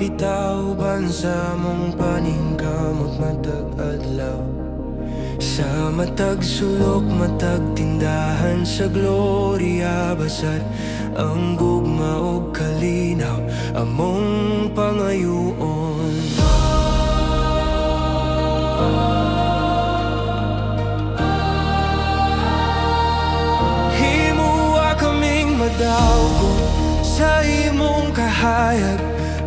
bitaw bansa mong paningkamot matag adlaw. Sa matag sulok matag tindahan sa Gloria Bazar, ang gugma ug kalinaw among pangayoon. Himuwa kaming madawgo sa imong kahayag,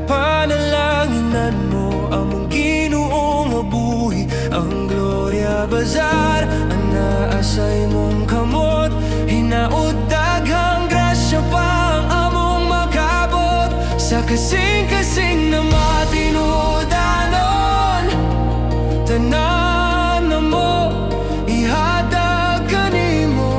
panalanginan mo among Ginoo nga buhi. Ang Gloria Bazar anaa sa imong kamot, hinaut daghang grasya pa ang among makabot. Sa kasing-kasing na matinudanon, tanan na mo ihatag kanimo.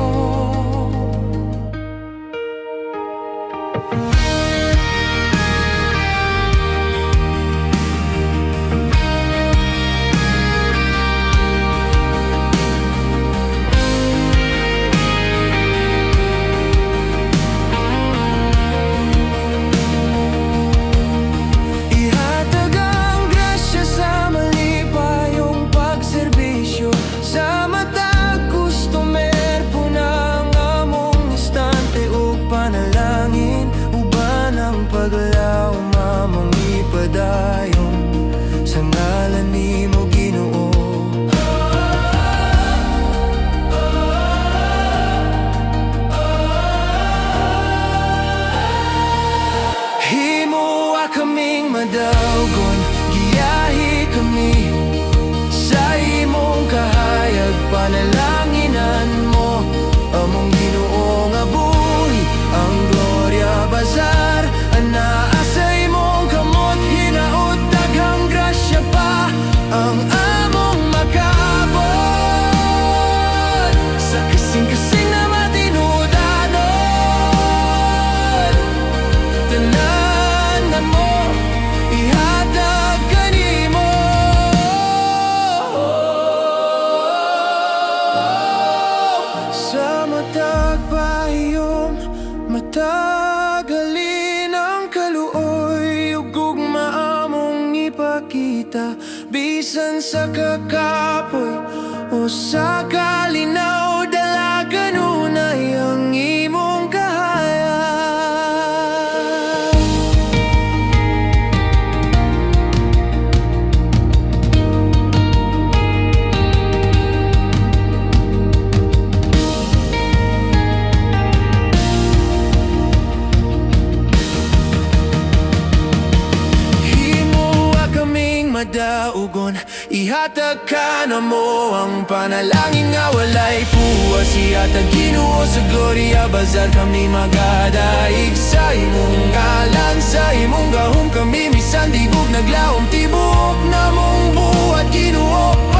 Paglaw mamong ipadayon sa ngalan nimo Ginoo. Himuwa kaming madawgon, giyahi kami sa imong kahayag, panalanginan mo among Ginoo nga buhi. Ang Gloria Bazar anaa sa imong kamot, hinaut daghang grasya pa ang among makabot. Sa kasing-kasing na matinudanon, tanan na mo ihatag kanimo. Sa matag pahiyom matagalin ang kaluoy, ug gugma among ipakita bisan sa kakapoy o sa kalinaw. Dalagan unay ang imong kahayag. Madaugon, ihatag ka na mo ang panalangin nga walay puwas. Ihatag Ginoo sa Gloria Bazar, kami magadaig sa imong ngalan. Sa imong gahom kami misan digog naglaom, tibuok na mong buhat Ginoo.